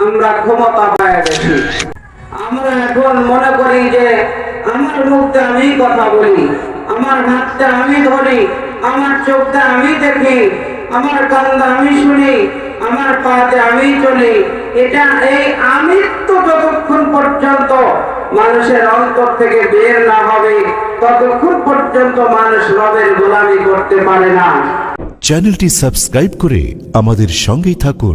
আমরা ক্ষমতা পায় গেছি। আমরা এখন মনে করি যে আমার মুখতে আমি কথা বলি, আমার হাতটা আমি ধরি, আমার চোখটা আমি দেখি, আমার কানটা আমি শুনি, আমার পাতে আমি চলি। এটা এই আমিত্ব যতক্ষণ পর্যন্ত মানুষের অন্তর থেকে বের না হবে ততক্ষণ পর্যন্ত মানুষ রবের গোলামি করতে পারে না। চ্যানেলটি সাবস্ক্রাইব করে আমাদের সঙ্গেই থাকুন।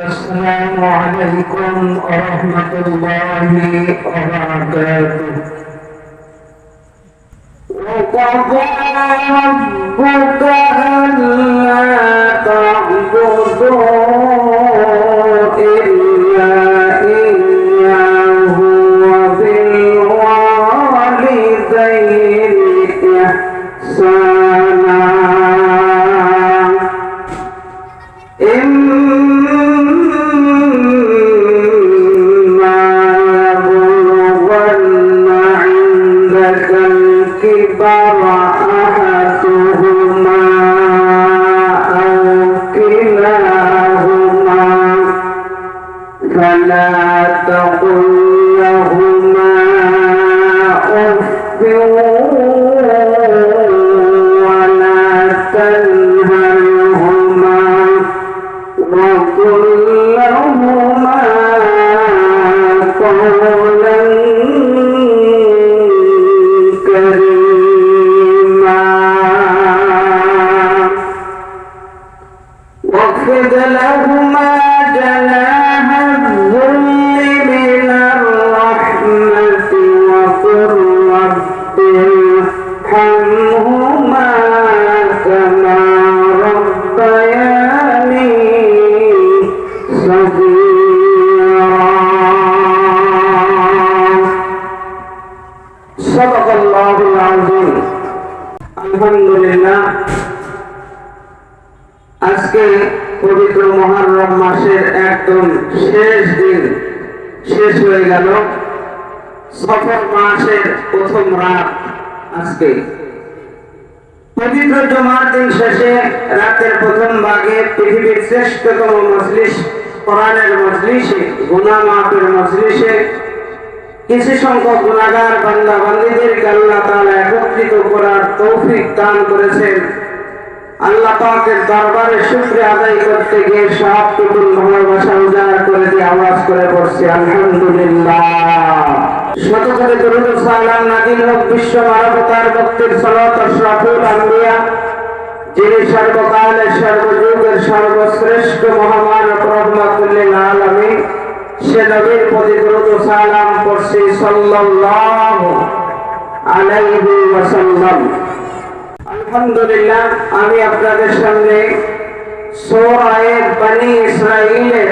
আসসালামু আলাইকুম ওয়া রাহমাতুল্লাহি ওয়া বারাকাতুহু। وقضى ربك ألا تعبدوا إلا إياه وبالوالدين إحسانا إما يبلغن عندك الكبر أحدهما أو كلاهما فلا تقل لهما أف ولا تنهرهما وقل لهما قولا كريما واخفض لهما جناح الذل من الرحمة وقل رب ارحمهما كما ربياني صغيرا صدق الله العظيم। আলহামদুলিল্লাহ, আজকে পবিত্র মুহররম মাসের একদম শেষ দিন শেষ হয়ে গেল। সফর মাসের প্রথম রাত আজকে। পবিত্র জুমার দিন শেষে রাতের প্রথম ভাগে পৃথিবীর শ্রেষ্ঠতম মজলিস কোরআনের মজলিসে, গুনাহ মাফের মজলিসে কিছু সংখ্যক গুনাহগার বান্দা বান্দীদেরকে আল্লাহ তাআলা একত্রিত করার তৌফিক দান করেছেন। আল্লাহ পাকের দরবারে শুকরিয়া আদায় করতে গিয়ে সবটুকু ভালোবাসা উজাড় করে দিয়ে আওয়াজ করে পড়ছি আলহামদুলিল্লাহ। শত শত দরুদ ও সালাম নাযিল হোক বিশ্ব মানবতার মুক্তির সালাত আশরাফুল আম্বিয়া, যিনি সর্বকালের সর্বযুগের সর্বশ্রেষ্ঠ মহামানব রহমাতুল লিল আলামিন, সে নবীর প্রতি দরুদ ও সালাম পড়ছি সাল্লাল্লাহু আলাইহি ওয়াসাল্লাম। আলহামদুলিল্লাহ, আমি আপনাদের সামনে সূরা বনী ইসরাঈলের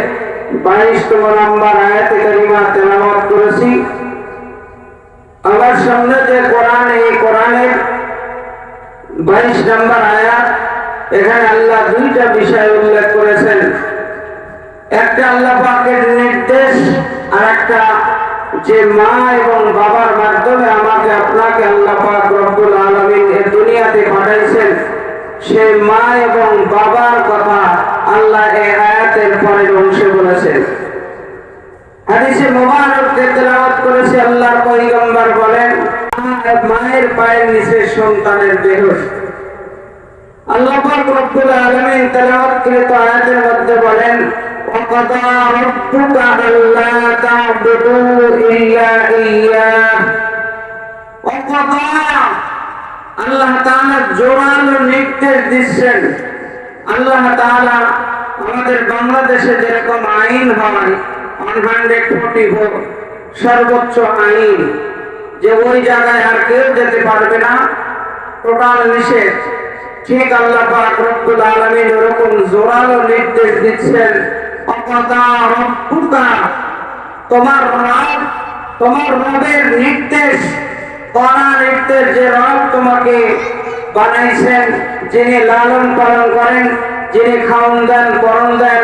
22তম নম্বর আয়াতে কারিমা তেলাওয়াত করেছি। আমার সামনে যে কোরআন, এই কোরআনের 22 নম্বর আয়াত, এখানে আল্লাহ দুইটা বিষয় উল্লেখ করেছেন। একটা আল্লাহ পাকের নির্দেশ, আর একটা যে মা এবং বাবার মাধ্যমে আমাকে আপনাকে আল্লাহ পাক রব্বুল আলামিন এই দুনিয়াতে পাঠাইছেন, সেই মা এবং বাবার কথা আল্লাহ এই আয়াতের পরের অংশে বলেছেন। হাদিসে মুবারকে তেলাওয়াত করেছে, আল্লাহর পয়গম্বর বলেন, মায়ের পায়ের নিচে সন্তানের দেহ। আল্লাহ পাক রব্বুল আলামিন তেলাওয়াতকৃত আয়াতের মধ্যে বলেন, وَقَضَى رَبُّكَ أَلَّا تَعْبُدُوا إِلَّا إِيَّاهُ। وَقَضَى, আল্লাহ তাআলা জোরালো নির্দেশ দিচ্ছেন। আল্লাহ তাআলা আমাদের বাংলাদেশে যেরকম আইন হয় 144 সর্বোচ্চ আইন, যে ওই জায়গায় আর কেউ যেতে পারবে না, টোটাল নিষেধ, ঠিক আল্লাহ পাক রব্বুল আলামিন এরকম জোরালো নির্দেশ দিচ্ছেন, অকদা রব্বুকা, তোমার রব, তোমার রবের নির্দেশ, কড়া নির্দেশ, যে রব তোমাকে বানাইছেন, যিনি লালন পালন করেন, যিনি খাওন দেন, পরন দেন,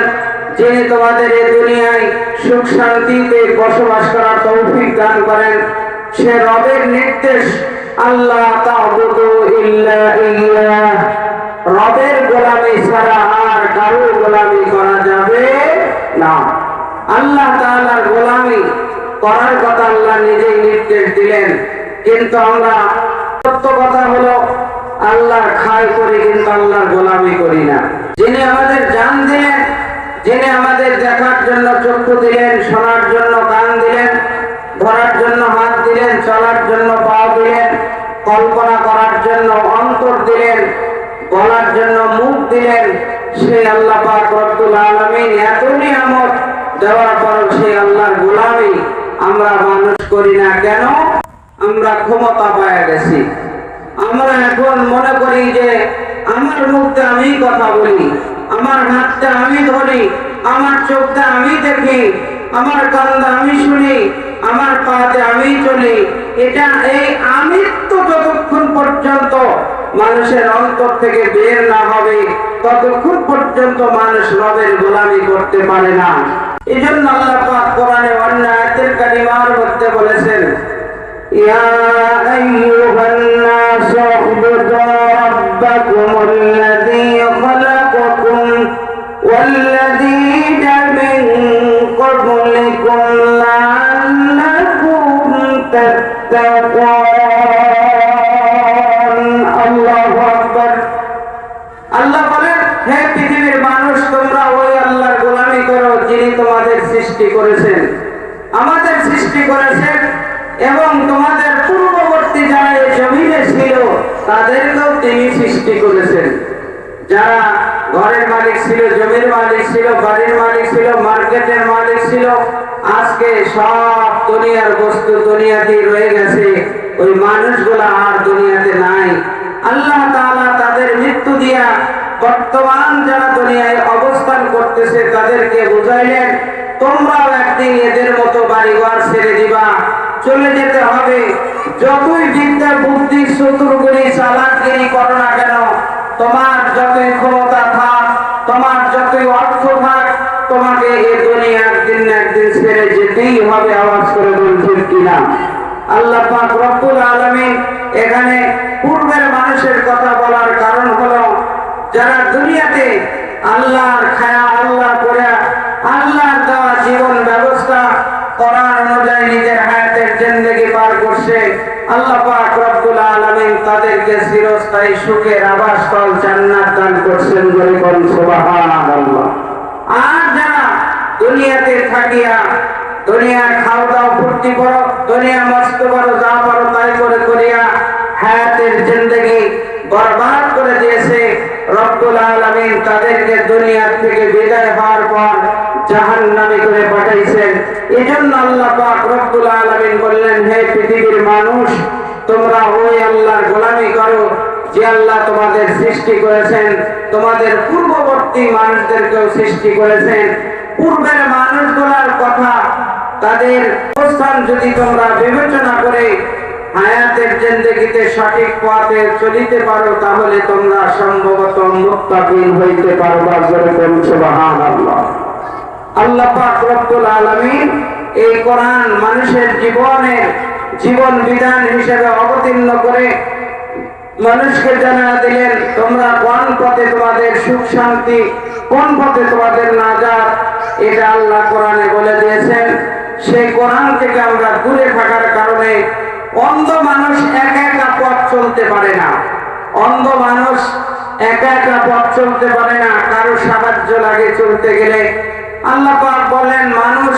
যিনি তোমাদের এই দুনিয়ায় সুখ শান্তিতে বসবাস করার তৌফিক দান করেন, সে রবের নির্দেশ, আল্লাহ তা'বুদু ইল্লা ইয়্যাহ, রবের গোলামি ছাড়া আর কারো গোলামি করা যাবে না। আল্লাহ তাআলার গোলামি করার কথা আল্লাহ নিজেই নির্দেশ দিলেন, কিন্তু আমরা সত্য কথা হলো আল্লাহর খায় করি কিন্তু আল্লাহর গোলামি করি না। যিনি আমাদের জান দিলেন, যিনি আমাদের দেখার জন্য চক্ষু দিলেন, শোনার জন্য কান দিলেন, ধরার জন্য হাত দিলেন, চলার জন্য পা দিলেন, কল্পনা করার জন্য অন্তর দিলেন, বলার জন্য মুখ দিলেন, সেই আল্লাহ পাক রব্বুল আলামিন এত নিয়ামত দেওয়ার পর সেই আল্লাহর গোলামি আমরা মানুষ করি না কেন? আমরা ক্ষমতা পেয়ে গেছি। আমরা এখন মনে করি যে আমার মুখে আমি কথা বলি, আমার হাতটা আমি ধরি, আমার চোখটা আমি দেখি, আমার কানটা আমি শুনি, আমার পাতে আমি চলি। এটা এই আমিত্ব যতক্ষণ পর্যন্ত মানুষের অন্তর থেকে বের না হবে ততক্ষণ পর্যন্ত মানুষ রবের গোলামি করতে পারে না। এই জন্য আল্লাহ পাক কোরআনে অন্য আয়াতের কারিমার মধ্যে বলেছেন, ইয়া আইয়ুহান নাস উবুদু রাব্বাকুমুল্লাযী খালাকাকুম ওয়াল্লাযীনা মিন ক্বাবলিকুম লাআল্লাকুম তাত্তাকুন। আল্লাহু আকবার। আল্লাহ বলেন, হে পৃথিবীর মানুষ, তোমরা ওই আল্লাহর গোলামি করো যিনি তোমাদের সৃষ্টি করেছেন, আমাদের সৃষ্টি করেছেন, এবং তোমাদের পূর্ববর্তী যারা এই জমিনে ছিল তাদেরকেও তিনি সৃষ্টি করেছেন। যারা ঘরের মালিক ছিল, জমির মালিক ছিল, বাড়ির মালিক ছিল, মার্কেটের মালিক ছিল, আজকে সব দুনিয়ার বস্তু দুনিয়াতেই রয়ে গেছে, ওই মানুষগুলা আর দুনিয়াতে নাই। আল্লাহ তাআলা তাদের মৃত্যু দিয়া বর্তমান যারা দুনিয়ায় অবস্থান করতেছে তাদেরকে বুঝাইলেন, তোমরাও একদিন এদের মতো বাড়িঘর ছেড়ে দিবা, চলে যেতে হবে। যতই বিদ্যা বুদ্ধি চতুরগুলি চালাকগিরি করো না কেন, তোমার যতই ক্ষমতা থাক, তোমার যতই অর্থ থাক, তোমাকে এই দুনিয়া একদিন না একদিন ছেড়ে যেতেই হবে। আওয়াজ করে বলছেন কিনা? আল্লাহ পাক রব্বুল আলামিন এখানে পূর্বের মানুষের কথা বলার কারণ হলো, যারা দুনিয়াতে আল্লাহর খায়া, আল্লাহ করে, আল্লাহর দেওয়া জীবন ব্যবস্থা কোরআন অনুযায়ী নিজের হায়াতের জিন্দেগি পার করছে, আল্লাহ পাক রব্বুল আলামিন তাদেরকে চিরস্থায়ী সুখের আবাসস্থল জান্নাত দান করছেন। বলে কোন সুবহানাল্লাহ। আর যারা দুনিয়াতে থাকিয়া দুনিয়ার খাওয়া দাওয়া ফুর্তি করো, দুনিয়া মস্ত করো, যা পারো তাই করে করিয়া হায়াতের জিন্দেগি বরবাদ করে দিয়েছে, রব্বুল আলামিন তাদেরকে দুনিয়া থেকে বিদায় হওয়ার পর জাহান্নামে করে পাঠাইছেন। এজন্য আল্লাহ পাক রব্বুল আলামিন বললেন, হে পৃথিবীর মানুষ, তোমরা ওই আল্লাহর গোলামি করো যে আল্লাহ তোমাদের সৃষ্টি করেছেন, তোমাদের পূর্ববর্তী মানুষদেরকেও সৃষ্টি করেছেন। পূর্বের মানুষগুলোর কথা, তাদের অবস্থান যদি তোমরা বিবেচনা করে হায়াতের জিন্দেগিতে সঠিক পথে চলিতে পারো, তাহলে তোমরা সম্ভবত মুত্তাকিন হইতে পারবা। জোরে বলুন সুবহানাল্লাহ। আল্লাহ পাক রব্বুল আলামিন এই কোরআন মানুষের জীবনের জীবন বিধান হিসেবে অবতীর্ণ করে মানুষকে জানা দিলেন, তোমরা কোন পথে তোমাদের সুখ শান্তি, কোন পথে তোমাদের নাজাত, এটা আল্লাহ কোরআনে বলে দিয়েছেন। সেই কোরআন থেকে আমরা দূরে থাকার কারণে অন্ধ মানুষ একা একা পথ চলতে পারে না, অন্ধ মানুষ একা একা পথ চলতে পারে না, কারো সাহায্য লাগে চলতে গেলে। আল্লাহ পাক বলেন, মানুষ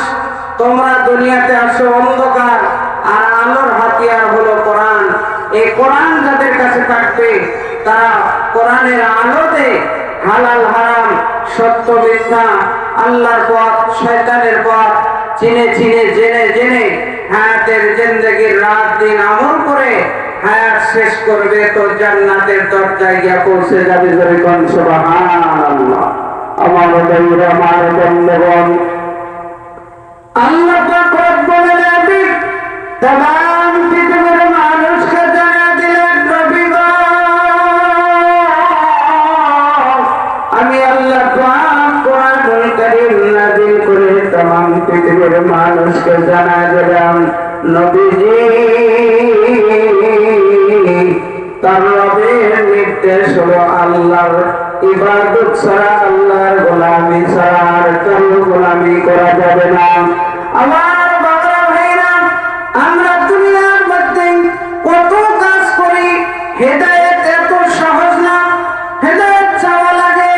তোমরা দুনিয়াতে আসো অন্ধকার, আর আলোর হাতিয়ার হলো কোরআন। এই কোরআন যাদের কাছে থাকবে তারা কোরআনের আলোতে হালাল হারাম, সত্য মিথ্যা, আল্লাহর পথ, শয়তানের পথ চিনে চিনে, জেনে জেনে হায়াতের জিন্দেগির রাত দিন আমল করে হায়াত শেষ করবে, তো জান্নাতের দরজায় গিয়ে পৌঁছে যাবে। জোরে কোন সুবহানাল্লাহ। আমার ভাইরা, আমার বন্ধুগণ, আল্লাহ পাক রব্বুল আলামিন तमाम পৃথিবীর মানুষকে জানিয়ে দিলেন, নবী গো, আমি আল্লাহ পাক কোরআনুল কারীম নাযিল করে तमाम পৃথিবীর মানুষকে জানিয়ে দিলাম, নবীজি তার রবের নির্দেশ হলো আল্লাহর ইবাদত ছাড়া, আল্লাহর গোলামি ছাড়া আর কারো গোলামি করা যাবে না। আমার বাবা ভাইরা, আমরা দুনিয়ার মধ্যে কত কাজ করি, হেদায়েত এত সহজ না। হেদায়েত চাওয়া লাগে,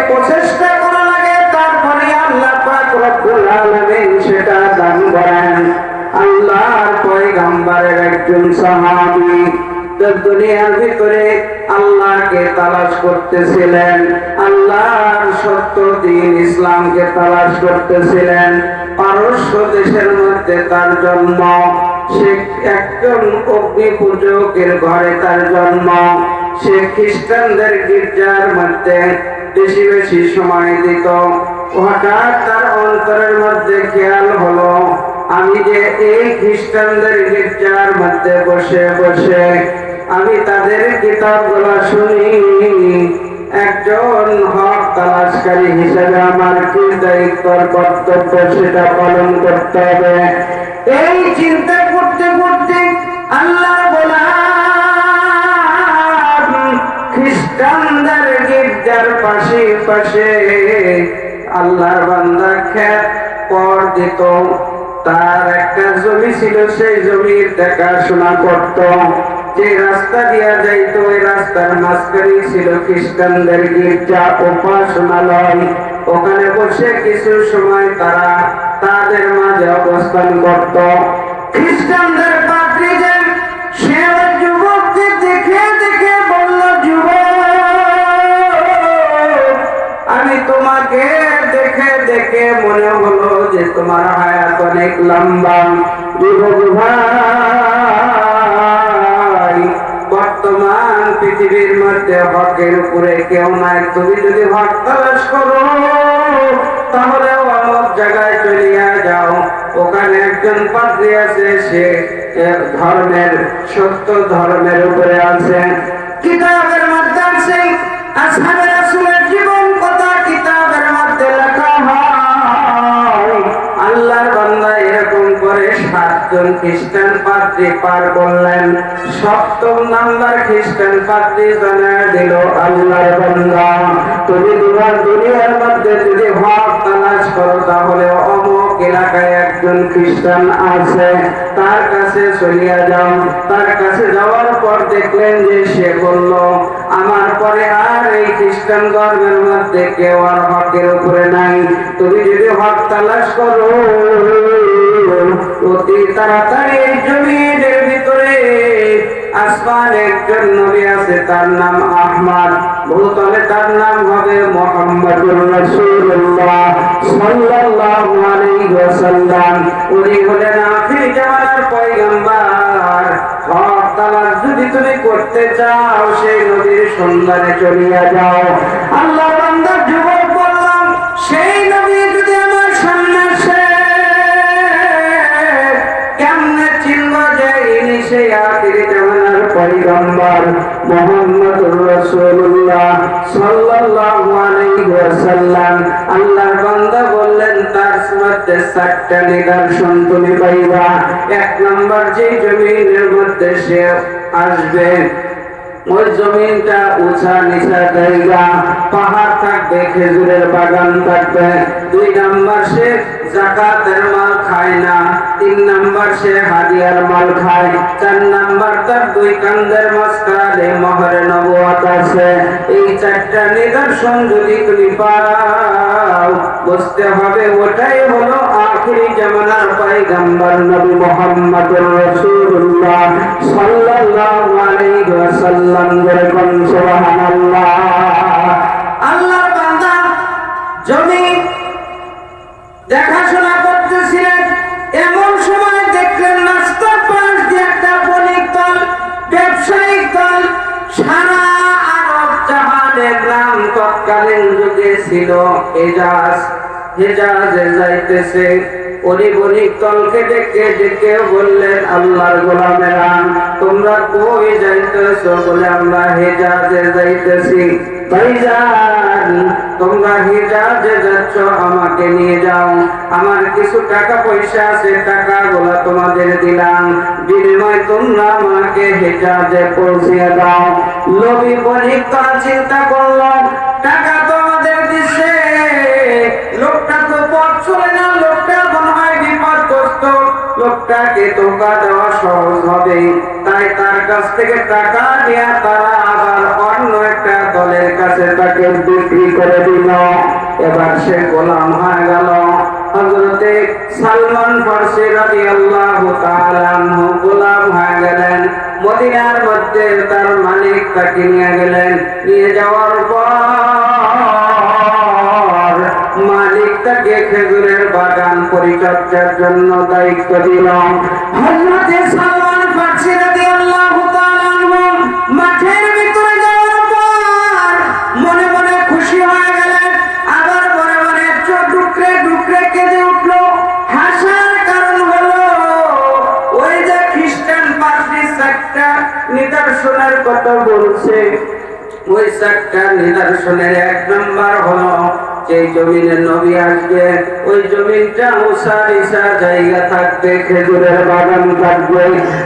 প্রচেষ্টা করা লাগে, তারপরে আল্লাহ পাক রব্বুল আলামিন সেটা দান করেন। আল্লাহর পয়গম্বরের একজন সাহাবী দুনিয়ার ভিতরে আল্লাহকে তালাশ করতেছিলেন, আল্লাহর সত্য দ্বীন ইসলামকে তালাশ করতেছিলেন। পারস্য দেশের মধ্যে তার জন্ম, সে একজন অগ্নি পূজকের ঘরে তার জন্ম। সে খ্রিস্টানদের গির্জার মধ্যে বেশি বেশি সময় দিত। হঠাৎ তার অন্তরের মধ্যে খেয়াল হলো, আমি যে এই খ্রিস্টানদের গির্জার মধ্যে বসে বসে আমি তাদের কিতাবগুলো শুনি, একজন হক তালাশকারী হিসেবে আমার কি দায়িত্ব কর্তব্য সেটা পালন করতে হবে। এই চিন্তা করতে করতে আল্লাহ গোলাম খ্রিস্টানদের গির্জার পাশে পাশে আল্লাহর বান্দা খেত পর দিত। তার একটা জমি ছিল, সেই জমির দেখাশোনা করত। যে রাস্তা দিয়া যাইতো ওই রাস্তার মাঝখানে ছিল খ্রিস্টানদের গির্জা, উপাসনালয়। ওখানে বসে কিছু সময় তারা তাদের মাঝে অবস্থান করত। খ্রিস্টানদের পাদ্রীদের সে যুবককে দেখে দেখে বলল, যুবক, আমি তোমাকে দেখে দেখে মনে হলো যে তোমার হায়াত অনেক লম্বা। যুবক ভাই, বর্তমান পৃথিবীর মধ্যে হকের উপরে কেউ নাই। তুমি যদি হক তালাশ করো তাহলে অমুক জায়গায় চলিয়া যাও, ওখানে একজন পাদ্রী আছে, সে ধর্মের সত্য ধর্মের উপরে আছে। কিতাবের মধ্যে আছে, আসহাবে রাসূলের জীবন কথা কিতাবের মধ্যে লেখা হয়। আল্লাহর বান্দা এরকম করে 7 জন খ্রিস্টান পাদ্রী পার করলেন। 7ম নাম্বার খ্রিস্টান পাদ্রী জানায় দিল, আল্লাহর বান্দা, তুমি তোমার দুনিয়ার মধ্যে যদি হক তালাশ করো তাহলে অমুক এলাকায় একজন খ্রিস্টান আছে, তার কাছে চলিয়া যাও। তার কাছে যাওয়ার পর দেখলেন যে সে বলল, আমার পরে আর এই খ্রিস্টান ধর্মের মধ্যে কেউ আর হকের উপরে নাই। তুমি যদি হক তালাশ করো অতি তাড়াতাড়ি এই জমিনের ভিতরে আসমান একজন নবী আছে, তার নাম আহমদ, ভূতলে তার নাম হবে মুহাম্মদুর রাসূলুল্লাহ সাল্লাল্লাহু আলাইহি ওয়াসাল্লাম। উনি হলেন আখির জামানার পয়গম্বর। হক তালাশ যদি তুমি করতে চাও সেই নবীর সন্ধানে চলিয়া যাও। আল্লাহ বান্দা যুবক বললাম, সেই নবী যদি আমার সামনে আসে কেমনে চিনব যে ইনি সেই আখির জামানার পয়গম্বর মুহাম্মদুর রাসূলুল্লাহ সাল্লাল্লাহু আলাইহি ওয়াসাল্লাম। আল্লাহর বান্দা বললেন, তার মধ্যে 4টা নিদর্শন তুমি পাইবা। 1 নম্বর, যে জমিনের মধ্যে সে আসবে ওই জমিনটা উঁচা নিচা জায়গা, পাহাড় থাকবে, খেজুরের বাগান থাকবে। 2 নম্বর, সে যাকাতের মাল খায় না। 3 নম্বর, সে হাদিয়ার মাল খায়। 4 নম্বর, তার 2 কাঁধের মাঝখানে মোহরে নবুয়ত আছে। এই 4টা নিদর্শন যদি তুমি পাও, বুঝতে হবে ওটাই হলো আখিরি জামানার পয়গম্বর নবী মুহাম্মদুর রাসূলুল্লাহ সাল্লাল্লাহু আলাইহি ওয়াসাল্লাম। সুবহানাল্লাহ। আল্লাহর বান্দা জমি দেখাশোনা করতেছিলেন, এমন সময় দেখলেন রাস্তার পাশ দিয়ে একটা বণিক দল, ব্যবসায়িক দল, সারা আরব জাহানের নাম তৎকালীন যুগে ছিল হেজাজ, হেজাজে যাইতেছে। ওই বণিক দলকে ডেকে ডেকে বললেন, আল্লাহর গোলামেরা, তোমরা কই যাইতেছো? বলে, আমরা হেজাজে যাইতেছি। ভাইজান তোমরা হিজাজে যাচ্ছ, আমাকে নিয়ে যাও, আমার কিছু টাকা পয়সা আছে, টাকাগুলো তোমাদের দিলাম, বিনিময়ে তোমরা আমাকে হিজাজে পৌঁছে দাও। লোভী বণিক চিন্তা করলো টাকা তো আমাদের দিচ্ছে, লোকটা তো পথ চলে না, লোকটা মনে হয় বিপদগ্রস্ত, লোকটাকে ধোঁকা দেওয়া সহজ হবে, তাই তার কাছ থেকে টাকা নিয়ে তারা আবার অন্য একটা দলের কাছে তাকে বিক্রি করে দিল। এবার সে গোলাম হয়ে গেল। হযরতে সালমান ফারসি রাদিয়াল্লাহু তাআলা আনহু গোলাম হয়ে গেলেন। মদিনার মধ্যে তার মালিক তাকে নিয়ে গেলেন। নিয়ে যাওয়ার পর মালিক তাকে খেজুরের বাগান পরিচর্যার জন্য দায়িত্ব দিল। হযরতে সালমান ফারসি রাদিয়াল্লাহু তাআলা আনহু মাঠের ভিতরে যাওয়ার পর মনে মনে খুশি হয়ে গেলেন, আবার মনে মনে চোখ ডুকরে ডুকরে কেঁদে উঠলো। হাসার কারণ হলো ওই যে খ্রিস্টান পাদ্রী একটা নিদর্শনের কথা বলছে, ওই একটা নিদর্শনের এক নাম্বার হলো যে জমিনে নবী আসবে, ওই জমিনটা উঁচা জায়গা থাকবে, খেজুরের বাগান থাকবে।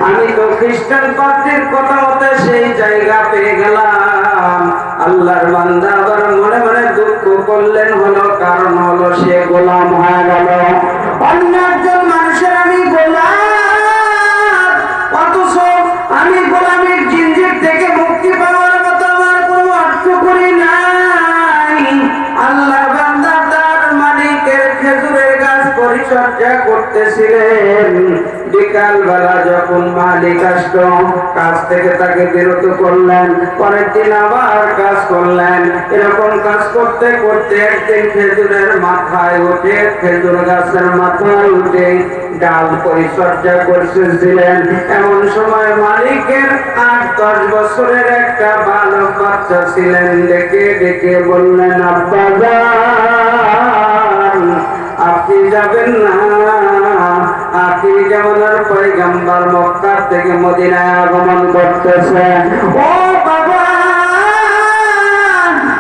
আমি তো খ্রিস্টান পাদ্রীর কথা মতে সেই জায়গা পেয়ে গেলাম। আল্লাহর বান্দা আবার মনে মনে দুঃখ করলেন, হলো কারণ হলো সে গোলাম হয়ে গেল। অন্য একজন মানুষের আমি গোলাম, অথচ আমি গোলামের জিনজির থেকে মুক্তি পাওয়ার মতো আমার কোনো অর্থ করি নাই। আল্লাহ বান্দা তার মালিকের খেজুরের গাছ পরিচর্যা করতেছিলেন। বিকাল বেলা যখন মালিক আসলো, কাজ থেকে তাকে বিরত করলেন। পরের দিন আবার কাজ করলেন। এরকম কাজ করতে করতে একদিন খেজুরের মাথায় উঠে, খেজুর গাছের মাথায় উঠে ডাল পরিচর্যা করতেছিলেন। এমন সময় মালিকের 8-10 বছরের একটা বালক বাচ্চা ছিলেন। ডেকে ডেকে বললেন, আব্বা যান আপনি যাবেন না, আখির জামানার পয়গম্বর মক্কা থেকে মদিনায় আগমন করতেছে। ও বাবা,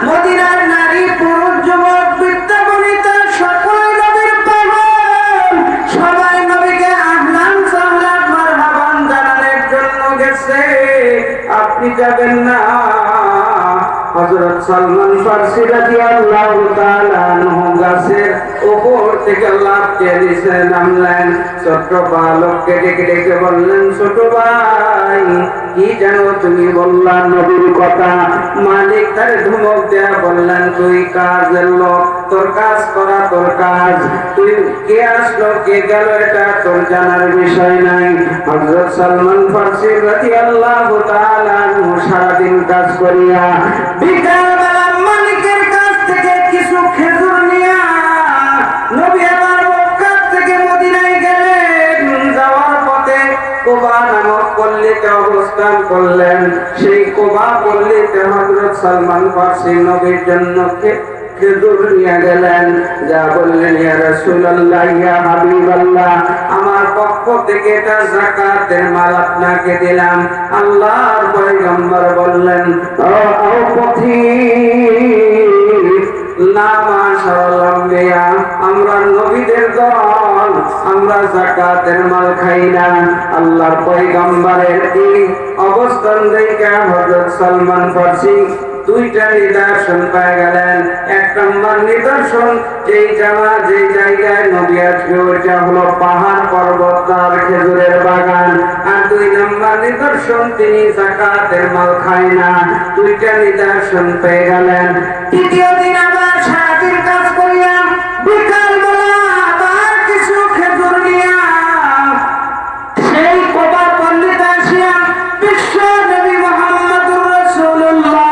মদিনার নারী পুরুষ যুবক বৃদ্ধ বনিতা সকলে নবীর পাগল, সবাই নবীকে আহলান সাহলান মারহাবান জানানোর জন্য গেছে, আপনি যাবেন না? হযরত সালমান ফারসি রাদিয়াল্লাহু তাআলা আনহু গাছের উপর থেকে লাফিয়ে নিচে নামলেন। ছোট্ট বালককে ডেকে ডেকে বললেন, ছোট ভাই কি জানো তুমি বললা নবীর কথা? মালিক তার ধমক দেয়া বললেন, তুই কাজের লোক, তোর কাজ করা তোর কাজ, তুই কে আসলো কে গেল এটা তোর জানার বিষয় নাই। হযরত সালমান ফারসি রাদিয়াল্লাহু তাআলা আনহু সারাদিন কাজ করিয়া বিকালবেলা মালিকের কাছ থেকে কিছু খেজুর নিয়া নবী আমার মক্কা থেকে মদিনায় গেলেন। যাওয়ার পথে কুবা নামক পল্লীতে অবস্থান করলেন। সেই কুবা পল্লীতে হযরত সালমান ফারসি নবীর জন্য খেজুর নিয়ে গেলেন। যা বললেন, ইয়া রাসূলুল্লাহ, ইয়া হাবিবাল্লাহ, আমার পক্ষ থেকে এটা যাকাতের মাল আপনাকে দিলাম। আল্লাহর পয়গম্বর বললেন, ও পথিক, না মাশাআল্লাহ, আমরা নবীদের দল, আমরা যাকাতের মাল খাই না। আল্লাহর পয়গম্বরের এই অবস্থান দেখে হযরত সালমান ফারসি দুইটা নিদর্শন পেয়ে গেলেন। এক নম্বর নিদর্শন, যেই জায়গায় নবী আসবে ওইটা হলো পাহাড় পর্বত আর খেজুরের বাগান। আর 2 নম্বর নিদর্শন, তিনি যাকাতের মাল খায় না। দুইটা নিদর্শন পেয়ে গেলেন। তৃতীয় দিন আবার সারাদিন কাজ করিয়া বিকালবেলা আবার কিছু খেজুর নিয়া সেই কোবা পল্লীতে আসিয়া বিশ্ব নবী মুহাম্মদুর রাসূলুল্লাহ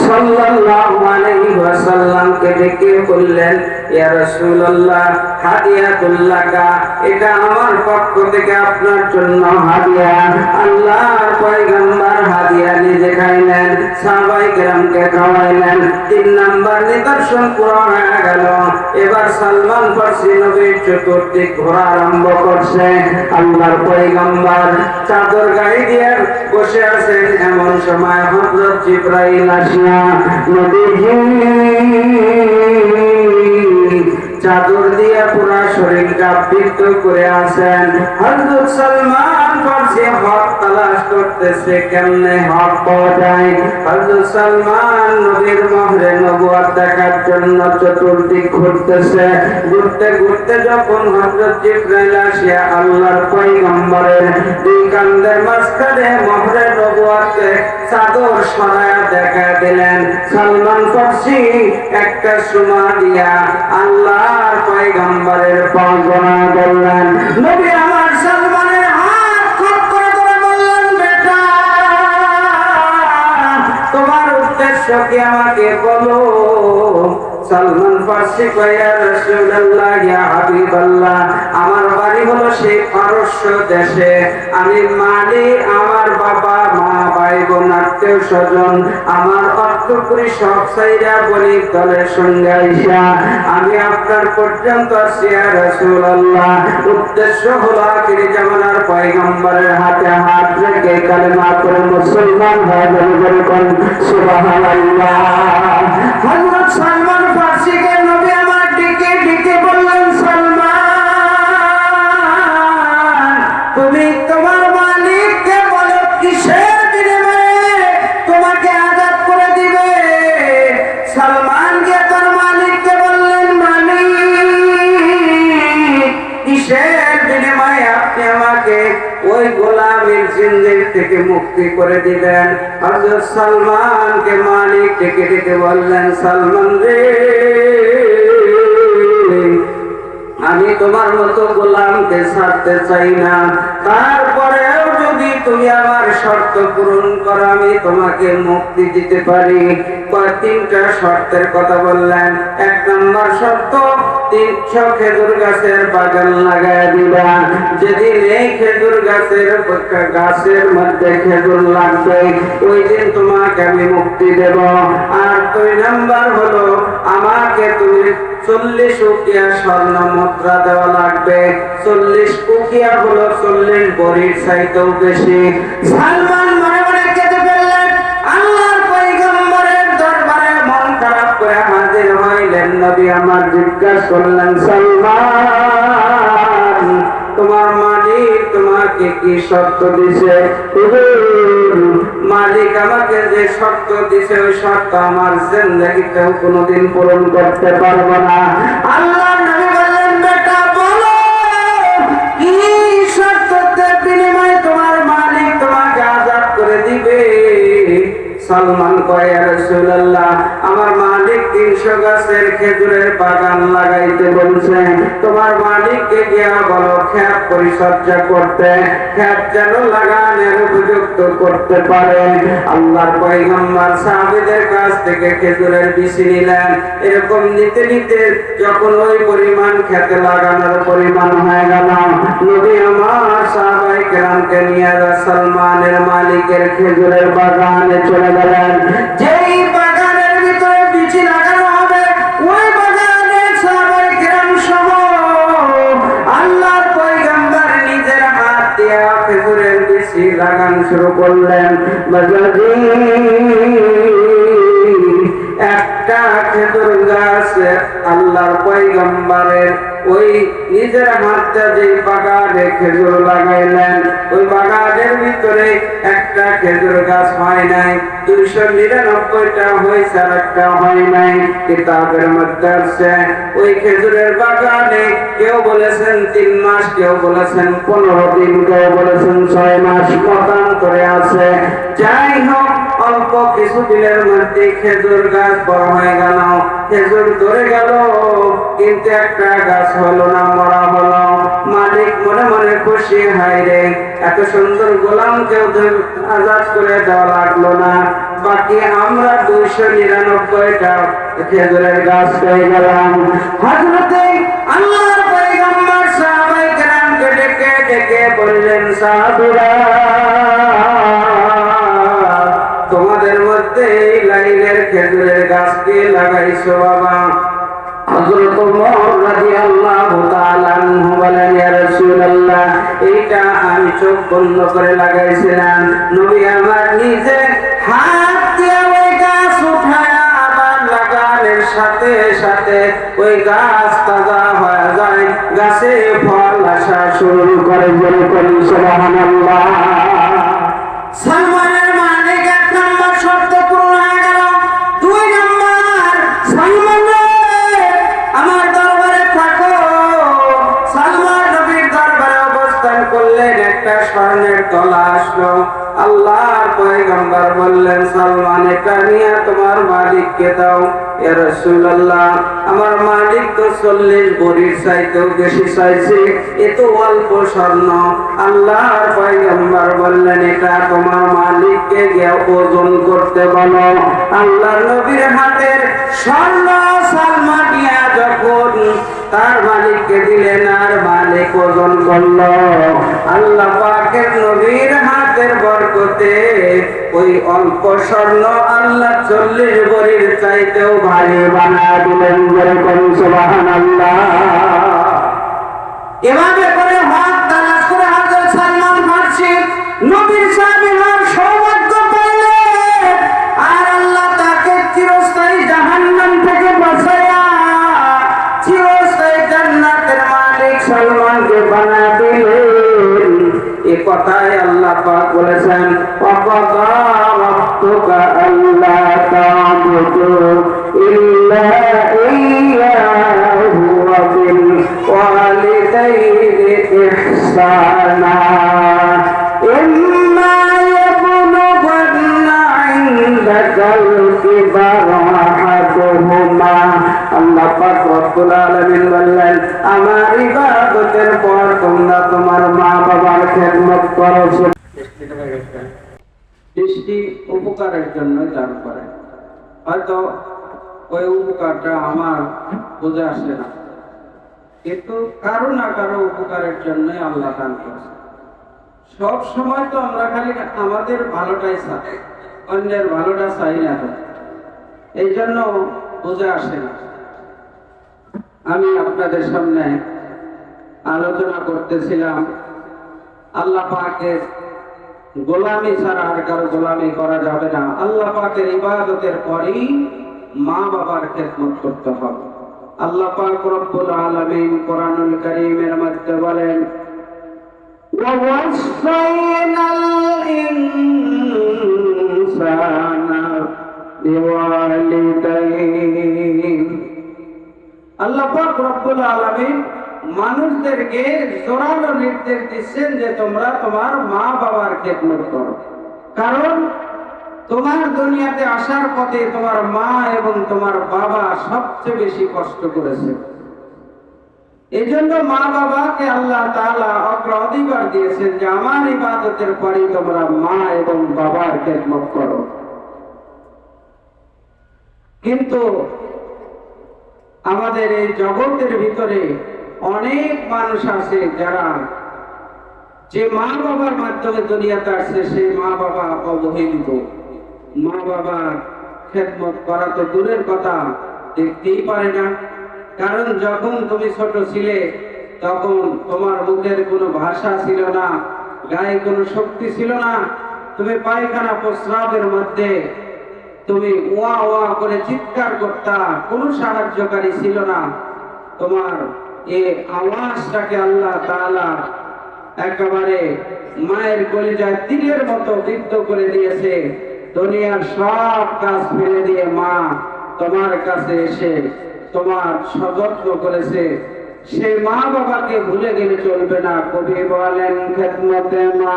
সাল্লাল্লাহু আলাইহি ওয়াসাল্লামকে ডেকে বললেন, ইয়া রাসূলুল্লাহ হাদিয়াতুল্লাকা, এটা আমার পক্ষ থেকে আপনার জন্য হাদিয়া। আল্লাহর পয়গম্বর হাদিয়া নিজে খাইলেন, সাহাবায়ে কেরামকে খাওয়াইলেন। 3 নাম্বার নিদর্শন পুরো হয়ে গেল। এবার সালমান ফারসি নবীর চতুর্দিক ঘোরা আরম্ভ করছে। আল্লাহর পয়গম্বর চাদর গায়ে দিয়ে বসে আছেন, এমন সময় হযরত জিবরাইল আসিয়া নবীজি চাদর দিয়ে পুরা শরীরটা আবৃত করে আছেন। হযরত সালমান ফারসি হক তালাশ করতেছে, কেমনে হক পাওয়া যায়। হযরত সালমান নবীর মোহরে নবুয়ত দেখার জন্য চতুর্দিক ঘুরতেছে। ঘুরতে ঘুরতে যখন হযরত জিবরাইল আসিয়া আল্লাহর পয়গম্বরের দুই কাঁধের মাঝখানে মোহরে নবুয়তকে চাদর সরায়া দেখা দিলেন, সালমান ফারসি একটা সুমা দিয়া আল্লাহর পয়গম্বরের পাগনা করলেন। নবী আমার সালমানের হাত খপ করে ধরে বললেন, বেটা তোমার উদ্দেশ্য কি আমাকে বলো। সালমান ফারসি কয়, ইয়া রাসূলুল্লাহ, ইয়া হাবিবাল্লাহ, আমার বাড়ি হলো সেই পারস্য দেশে। আমি মালিক, আমার বাবা মা ভাই বোন আত্মীয় স্বজন আমার অর্থকরী সব সাইরা বণিক দলের সঙ্গে আইসা আমি আপনার পর্যন্ত আসছি ইয়া রাসূলুল্লাহ। উদ্দেশ্য হলো আখিরি জামানার পয়গম্বরের হাতে হাত রেখে কালেমা পড়ে মুসলমান হয়ে যাবেন। সুবহানাল্লাহ। হযরত সালমান ফারসিকে নবী আমার ডেকে ডেকে বললেন, সালমান তুমি তোমার মালিককে বলো কিসের বিনিময়ে তোমাকে আযাদ করে দিবে। সালমান গিয়ে তার মালিককে বললেন, মালিক কিসের বিনিময়ে আপনি আমাকে ওই গোলামের জিন্দেগি থেকে মুক্তি করে দিবেন। হযরত সালমানকে মালিক ডেকে ডেকে বললেন, সালমান রে, আমি তোমার মতো গোলামকে ছাড়তে চাই না, তারপরেও যদি তুমি আমার শর্ত পূরণ করো আমি তোমাকে মুক্তি দিতে পারি। 3টা শর্তের কথা বললেন। 1 নম্বর শর্ত, 300 খেজুর গাছের বাগান লাগায় দিবা। যেদিন এই খেজুর গাছের মধ্যে খেজুর লাগবে ওই দিন তোমাকে আমি মুক্তি দেব। আর 2 নাম্বার হলো আমাকে তুমি 40 উকিয়া স্বর্ণ মুদ্রা দেওয়া লাগবে। 40 উকিয়া হলো 40 ভরির চাইতেও বেশি। সালমান মনে মনে কেঁদে ফেললেন। আল্লাহর পয়গম্বরের দরবারে মন খারাপ করে হাজির হইলেন। নবী আমার জিজ্ঞাসা করলেন, সালমান তোমার মালিক তোমাকে কি শর্ত দিছে? মালিক আমাকে যে শর্ত দিছে ওই শর্ত আমার জিন্দেগিতেও কোনোদিন পূরণ করতে পারবো না। আল্লাহ নবী বললেন, বেটা বলো কি শর্তের বিনিময়ে তোমার মালিক তোমাকে আযাদ করে দিবে। সালমান কয়, ইয়া রাসূলুল্লাহ, আমার মালিক 300 গাছের খেজুরের বাগান লাগাইতে বলছে। তোমার মালিককে গিয়া বলো ক্ষেত পরিচর্যা করতে, ক্ষেত যেন লাগানোর উপযুক্ত করতে পারে। আল্লাহর পয়গম্বর সাহাবীদের কাছ থেকে খেজুরের বিচি নিলেন। এরকম নিতে নিতে যখন ওই পরিমাণ ক্ষেতে লাগানোর পরিমাণ হয়ে গেল, নবী আমার সাহাবায়ে কেরামকে নিয়ে সালমানের মালিকের খেজুরের বাগানে চলে গেলেন। যেই বাগানের ভিতরে বিচি লাগানো হবে ওই বাগানে সাহাবায়ে কেরাম সহ আল্লাহর পয়গম্বর নিজের হাত দিয়ে খেজুরের বিচি লাগানো শুরু করলেন। বাজাজি একটা খেজুর গাছ আল্লাহর পয়গম্বরের ওই নিজের হাতে যে বাগানে খেজুর লাগাইলেন ওই বাগানের ভিতরে একটা খেজুর গাছ হয় নাই, 299টা হয়েছে আর একটা হয় নাই। কিতাবের মধ্যে আছে ওই খেজুরের বাগানে কেউ বলেছেন 3 মাস, কেউ বলেছেন 15 দিন, কেউ বলেছেন 6 মাস, মতান্তরে আছে। যাই হোক অল্প কিছু দিনের মধ্যে খেজুর গাছ বড় হয়ে গেল, খেজুর ধরে গেল, কিন্তু একটা গাছ হলো না, মরা হলো। মালিক মনে মনে খুশি, হায় রে এত সুন্দর গোলামকেও আজাদ করে দেওয়া লাগলো না। বাকি আমরা 299টা খেজুরের গাছ পেয়ে গেলাম। হযরতে আল্লাহর পয়গম্বর সাহাবায়ে কেরামকে ডেকে ডেকে বললেন, সাহাবীরা, তোমাদের মধ্যে এই লাইনের খেজুরের গাছ কে লাগাইছো বাবা? হযরত ওমর রাদিয়াল্লাহু তাআলা আনহু বলেন, ইয়া রাসূলুল্লাহ, এইটা আমি চোখ বন্ধ করে লাগাইছিলাম। নবী আমার নিজে হাত দিয়ে ওই গাছ উঠায় আবার লাগানোর সাথে সাথে ওই গাছ তাজা হয়ে যায়, গাছে ফল আসা শুরু করে। বলে করি সুবহানাল্লাহ। সালমানের মালিক 1 নম্বর শর্ত পূর্ণ হয়ে গেল। 2 নম্বর, সালমান আমার দরবারে থাকো। সালমান নবীর দরবারে অবস্থান করলেন। একটা স্বর্ণের তলা আসলো। আল্লাহর পয়গম্বর বললেন, সালমান, এটা নিয়ে তোমার মালিককে দাও। ইয়া রাসূলুল্লাহ, আমার মালিক তো 40 ভরির চাইতেও বেশি চাইছে, এত অল্প স্বর্ণ। আল্লাহর পয়গম্বর বললেন, এটা তোমার মালিককে গিয়ে ওজন করতে বলো। আল্লাহর নবীর হাতের স্বর্ণ সালমান নিয়ে যখন তার মালিককে দিলেন, আর মালিক ওজন করলো। আল্লাহ পাকের নবীর হাতের বরকতে ওই অল্প স্বর্ণ আল্লাহ 40 ভরির চাইতেও ভারী বানায় দিলেন। যেরকম সুবহানাল্লাহ। এভাবে করে হাত তালাশ করে হযরত সালমান ফারসি নবীর সাহাবী হওয়ার সৌভাগ্য পেলেন। আর আল্লাহ তাকে চিরস্থায়ী জাহান্নাম থেকে বাঁচায়া চিরস্থায়ী জান্নাতের মালিক সালমানকে বানায় দিলেন। এ কথাই আল্লাহ পাক বলেছেন, ওয়াকাদা রাব্বুকা আল্লা তা'বুদু ইল্লা ইয়্যাহু ওয়া বিল ওয়ালিদাইনি ইহসানা ইম্মা ইয়াবলুগান্না ইনদাকাল কিবারা আহাদুহুমা। আল্লাহ পাক রব্বুল আলামিন বললেন, আমার ইবাদতের পর তোমরা তোমার মা বাবার খেদমত করো। সৃষ্টি উপকারের জন্য দান করে। হয়তো ওই উপকারটা আমার বোঝা আসে না, কিন্তু কারো না কারো উপকারের জন্যই আল্লাহ দান করেছে। সব সময় তো আমরা খালি আমাদের ভালোটাই চাই, অন্যের ভালোটা চাই না, তো এই জন্য বোঝা আসে না। আমি আপনাদের সামনে আলোচনা করতেছিলাম, আল্লাহ পাকের গোলামি ছাড়া আর কারো গোলামি করা যাবে না। আল্লাহ পাকের ইবাদতের পরেই মা বাবার খেদমত করতে হবে। আল্লাহ পাক রব্বুল আলামিন কোরআনুল কারীমের মধ্যে বলেন, ওয়াসাইনাল ইনসানা বিওয়ালিদাইহি। আল্লাহ পাক রব্বুল আলামিন মানুষদেরকে জোরালো নির্দেশ দিচ্ছেন যে তোমরা তোমার মা বাবার খেদমত করো। কারণ তোমার দুনিয়াতে আসার পথে তোমার মা এবং তোমার বাবা সবচেয়ে বেশি কষ্ট করেছে। এই জন্য মা বাবাকে আল্লাহ তাআলা অগ্রাধিকার দিয়েছেন যে আমার ইবাদতের পরে তোমরা মা এবং বাবার খেদমত করো। কিন্তু আমাদের এই জগতের ভিতরে অনেক মানুষ আছে যারা যে মা বাবার মাধ্যমে দুনিয়াতে আসছে, সেই মা বাবা অবহেলিত। মা বাবার খেদমত করা তো দূরের কথা, দেখতেই পারে না। কারণ যখন তুমি ছোট ছিলে তখন তোমার মুখের কোনো ভাষা ছিল না, গায়ে কোনো শক্তি ছিল না। তুমি পায়খানা প্রস্রাবের মধ্যে তুমি ওয়া ওয়া করে চিৎকার করতা, কোনো সাহায্যকারী ছিল না। তোমার এই আওয়াজটাকে আল্লাহ তাআলা একেবারে মায়ের কলিজায় তীরের মতো বিদ্ধ করে দিয়েছে। দুনিয়ার সব কাজ ফেলে দিয়ে মা তোমার কাছে এসে তোমার সযত্ন করেছে। সেই মা বাবাকে ভুলে গেলে চলবে না। কবি বলেন, খেদমতে মা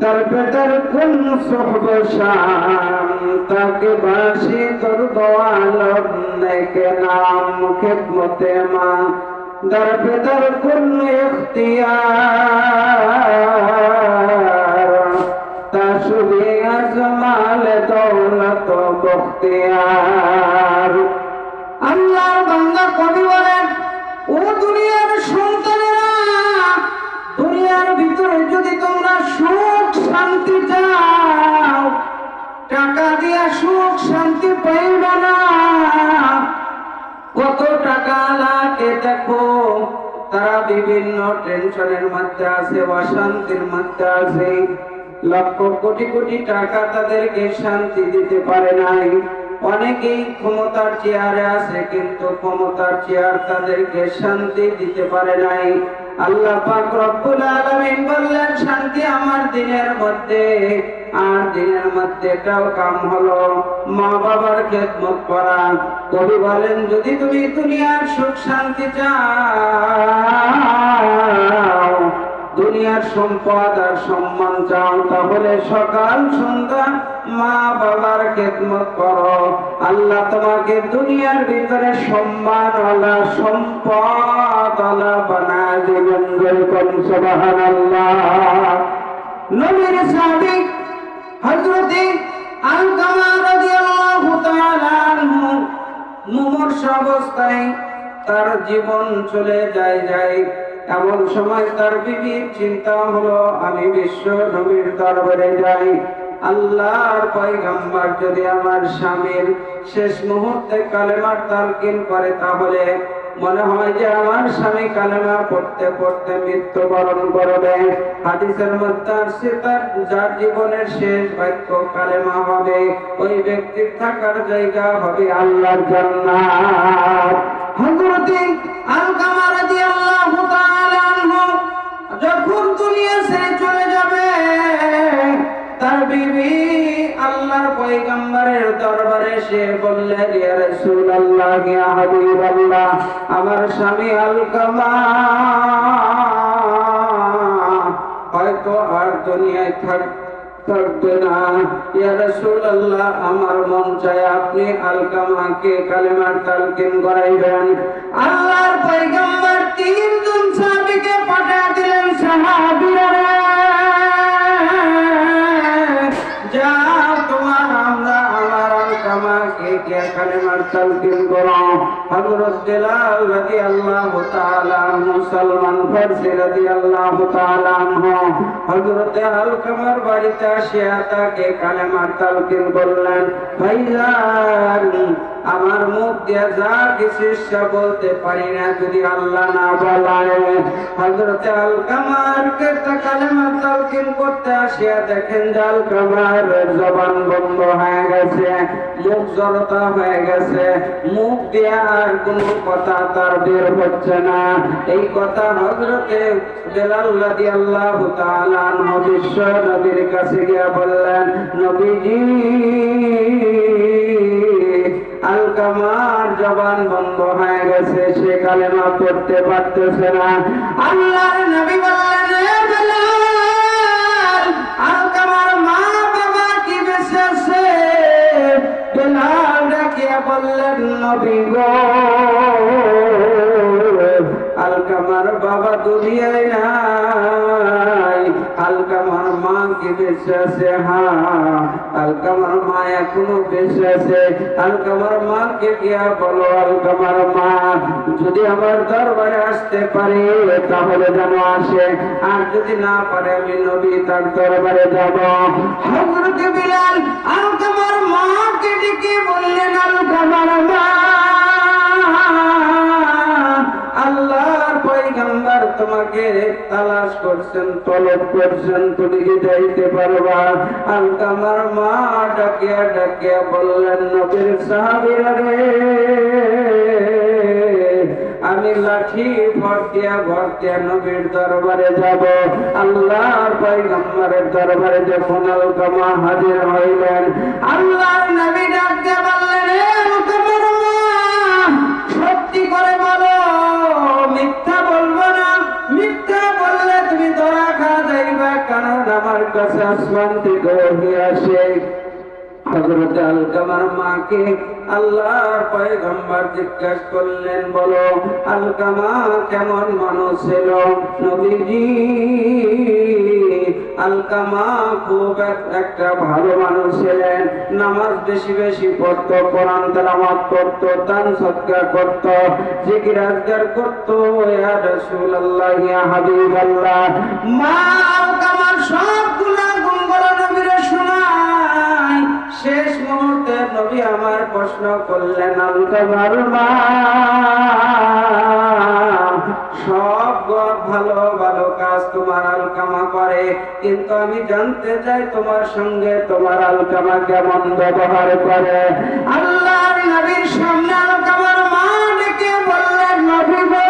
দরবেদর কুন সুহব শাম তাকে বাসি তোর দোয়ালব নেকে নাম। খেদমতে মা দরবেদর কুন ইখতিয়ার ইখতিয়ার। আল্লাহর বান্দা কবি বলেন, ও দুনিয়ার সন্তানেরা, দুনিয়ার ভিতরে যদি তোমরা সুখ শান্তি চাও, টাকা দিয়া সুখ শান্তি পাইবে না। কত টাকা লাগে দেখো, তারা বিভিন্ন টেনশনের মধ্যে আছে, অশান্তির মধ্যে আছে। লক্ষ কোটি কোটি টাকা তাদেরকে শান্তি দিতে পারে নাই। অনেকেই ক্ষমতার চেয়ারে আছে, কিন্তু ক্ষমতার চেয়ার তাদেরকে শান্তি দিতে পারে নাই। আল্লাহ পাক রব্বুল আলামিন বললেন, শান্তি আমার দিনের মধ্যে। আর দিনের মধ্যে এটাও কাম হলো মা বাবার খেদমত করা। কবি বলেন, যদি তুমি দুনিয়ার সুখ শান্তি চাও, দুনিয়ার সম্পদ আর সম্মান চাও, তাহলে সকাল সন্ধ্যা মা বাবার খেদমত করো। আল্লাহ তোমাকে দুনিয়ার ভিতরে সম্মানওয়ালা সম্পদওয়ালা বানায় দিবেন। যেরকম সুবহানাল্লাহ। নবীর সাহাবী হযরত আলকামা রাদিয়াল্লাহু তাআলা আনহু মুমূর্ষ অবস্থায় তার জীবন চলে যায়। এমন সময় তার বিবির চিন্তা হলো, আমি বিশ্ব নবীর দরবারে যাই। আল্লাহর পয়গম্বর যদি আমার স্বামীর শেষ মুহূর্তে কালেমার তালকিন করে, তাহলে মনে হয় যে আমার স্বামী কালেমা পড়তে পড়তে মৃত্যুবরণ করবে। হাদিসের মধ্যে আসছে, তার যার জীবনের শেষ বাক্য কালেমা হবে, ওই ব্যক্তির থাকার জায়গা হবে আল্লাহর জান্নাত। হযরত আলকামা রাদিয়াল্লাহু তাআলা আনহু যখন দুনিয়া ছেড়ে চলে যাবে, তার বিবি আল্লাহর পয়গম্বরের দরবারে এসে বললেন, ইয়া রাসূলুল্লাহ, ইয়া হাবিবাল্লাহ, আমার স্বামী আলকামা হয়তো আর দুনিয়ায় থাকবে না। ইয়া রাসূলুল্লাহ, আমার মন চায় আপনি আলকামাকে কালেমার তালকিন করাইবেন। আল্লাহর পয়গম্বর তিনজন সাহাবীকে পাঠিয়ে দিলেন, সাহাবীরা যাও, তোমার আমরা আমার আলকামাকে কালেমার তালকিন করো। হযরত বেলাল রাদিয়াল্লাহু তাআলা আনহু, সালমান ফারসি রাদিয়াল্লাহু তাআলা আনহু হযরত আলকামার বাড়িতে আসিয়া তাকে কালেমার তালকিন করলেন। ভাইজান, আমার মুখ দিয়ে যা কিছু ইচ্ছা বলতে পারি না, যদি আল্লাহ না বলায়। হযরত আলকামারকে কালেমার তালকিন করতে আসিয়া দেখেন যে আলকামার জবান বন্ধ হয়ে গেছে, মুখ জড়তা হয়ে গেছে, মুখ দিয়ে আর কোনো কথা তার বের হচ্ছে না। এই কথা হযরতে বেলাল রাদিয়াল্লাহু তাআলা আনহু বিশ্ব নবীর কাছে গিয়ে বললেন, নবীজি, আলকামার জবান বন্ধ হয়ে গেছে, সে কালেমা পড়তে পারতেছে না। আল্লাহর নবী বললেন, এ বেলাল, আলকামার মা বাবা কি বেঁচে আছে? বেলাল ডাকিয়া বললেন, নবী গো, আলকামার বাবা দুনিয়ায় নাই, আলকামার মা কি বেঁচে আছে? হ্যাঁ, আলকামার মা এখনো বেঁচে আছে। আলকামার মাকে গিয়া বলো, আলকামার মা যদি আমার দরবারে আসতে পারে তাহলে যেন আসে, আর যদি না পারে আমি নবী তার দরবারে যাব। হযরত বিলাল আলকামার মাকে ডেকে বললেন, আলকামার মা, আল্লাহর পয়গম্বর তোমাকে তালাশ করছেন, তলব করছেন, তুমি কি যাইতে পারবা? আলকামার মা ডাকিয়া ডাকিয়া বললেন, নবীর সাহাবীরা রে, আমি লাঠি ভর্তিয়া ভর্তিয়া নবীর দরবারে যাব। আল্লাহর পয়গম্বরের দরবারে যখন আলকামা হাজির হইলেন, আল্লাহর নবী ডাক দিয়ে বললেন, হে আলকামার মা, সত্যি করে বলো, মিথ্যা বলবো না। মিথ্যা বললে তুমি ধরা খা যাইবা, কারণ আমার কাছে আসমান থেকে ওহী আসে। হযরত আলকামার মাকে আল্লাহর পয়গম্বর জিজ্ঞাসা করলেন, বলো আলকামা কেমন মানুষ ছিল? নবীজি, আলকামা খুব একটা ভালো মানুষ ছিলেন, নামাজ বেশি বেশি পড়তো, কোরআন তেলাওয়াত করতো, দান সদকা করতো, জিকির আজকার করতো। ইয়া রাসূলুল্লাহ, ইয়া হাবিবাল্লাহ, মা আলকামার সব গুনাহগুলো নবীরে শোনায়। শেষ মুহূর্তে নবী আমার প্রশ্ন করলেন, আলকামার মা, সব ভালো ভালো কাজ তোমার আলকামা করে, কিন্তু আমি জানতে চাই তোমার সঙ্গে তোমার আলকামা কেমন ব্যবহার করে। আল্লাহর নবীর সামনে আলকামার মা ডেকে বললেন, নবী গো,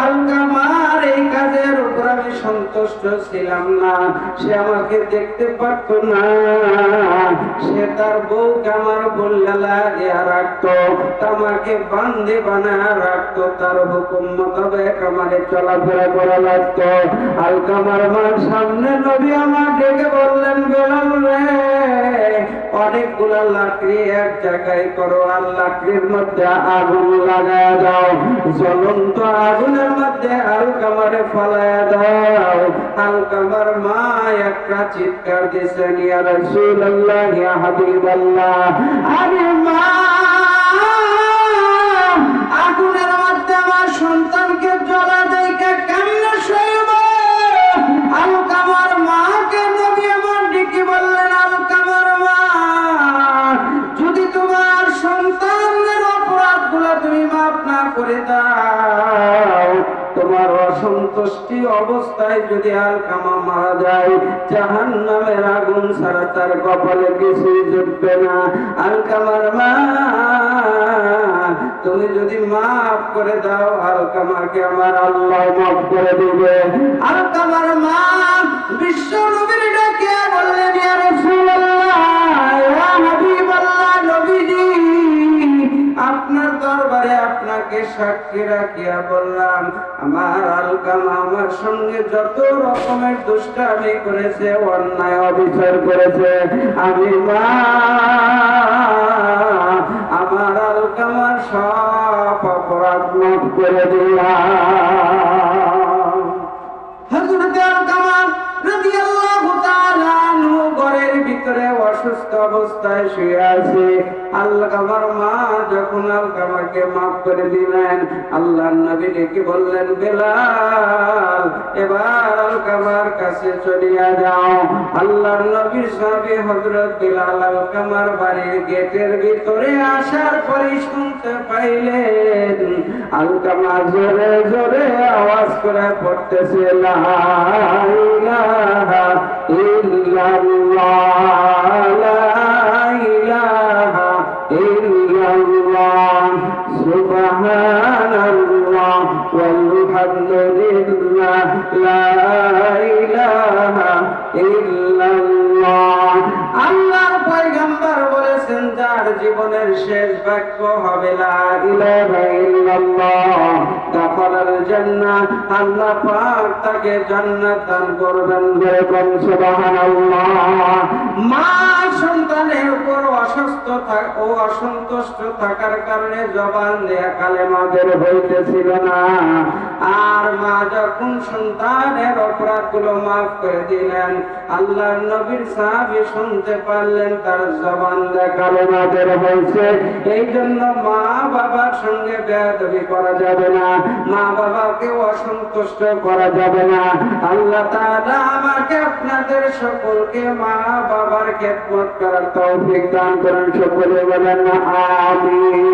আলকামার এই কাজের উপর আমি সন্তুষ্ট ছিলাম না। সে আমাকে দেখতে পারতো না, সে তার বউকে আমার বললা লাগিয়া রাখতো, আমাকে বান্ধে বানায় রাখতো, তার হুকুম মোতাবেক আমারে চলাফেরা করা লাগতো। আলকামার মার সামনে নবী আমার ডেকে বললেন, বেলাল রে, অনেকগুলা লাকড়ি এক জায়গায় করো, আর লাকড়ির মধ্যে আগুন লাগায় দাও, জ্বলন্ত আগুনের মধ্যে আলকামারে ফালায়া দাও। আলকামার মা একটা চিৎকার দিয়েছেন, ইয়া রাসূলুল্লাহ, ইয়া হাবিবাল্লাহ, আরে মা, আগুনের মধ্যে আমার সন্তানকে জ্বলা দেখে কেমনে সইব? আলকামার মাকে নবী আমার ডেকে বললেন, আলকামার মা, যদি তোমার সন্তানের অপরাধগুলো তুমি মাফ না করে দাও, তোমার অসন্তুষ্টি অবস্থায় যদি আলকামা মারা যায়, জাহান্নামের আগুন ছাড়া তার কপালে কিছুই জুটবে না। আলকামার মা, তুমি যদি মাফ করে দাও, আলকামাকে আমার আল্লাহ মাফ করে দিবে। আলকামার মা বিশ্ব নবীর ডাকে বললেন, ইয়া রাসূলুল্লাহ, ইয়া হাবিবাল্লাহ, নবীজি, আপনার দরবারে আপনাকে সাক্ষী রাখিয়া বললাম, আমার আলকামা আমার সঙ্গে যত রকমের দুষ্টামি করেছে, অন্যায় অবিচার করেছে, আমি মা আমার আলকামার সব অপরাধ মাফ করে দিলাম। হযরত আলকামা রাদিয়াল্লাহু তাআলা আনহু ঘরের ভিতরে অসুস্থ অবস্থায় শুয়ে আছে। আলকামার মা যখন আলকামাকে মাফ করে দিলেন, আল্লাহর নবী ডেকে বললেন, বেলাল, এবার আলকামার কাছে চলিয়া যাও। আল্লাহর নবীর সাহাবী হযরত বেলাল আলকামার বাড়ির গেটের ভিতরে আসার পরে শুনতে পাইলেন আলকামা জোরে জোরে আওয়াজ করে পড়তেছে, লা ইলাহা ইল্লাল্লাহ, লা ইলাহা ইল্লাল্লাহ, সুবহানাল্লাহ ওয়ালহামদুলিল্লাহ, লা ইলাহা ইল্লাল্লাহ। আল্লাহর পয়গম্বর বলেছেন, যার জীবনের শেষ বাক্য হবে লা ইলাহা ইল্লাল্লাহ, দাখালাল জান্নাহ, আল্লাহ পাক তাকে জান্নাত দান করবেন। যেরকম সুবহানাল্লাহ। মা সন্তানের উপর অসন্তুষ্ট থাকার কারণে জবান দিয়ে কালেমা বের হইতেছিল না, আর মা যখন সন্তানের অপরাধগুলো মাফ করে দিলেন, আল্লাহর নবীর সাহাবী শুনতে পারলেন তার জবান দিয়ে কালেমা বের হয়েছে। এই জন্য মা বাবার সঙ্গে বেয়াদবি করা যাবে না, মা বাবাকে অসন্তুষ্ট করা যাবে না। আল্লাহ তাআলা আমাকে আপনাদের সকলকে মা বাবার খেদমত করার তৌফিক দান করেন। সকলে বলেন আমিন।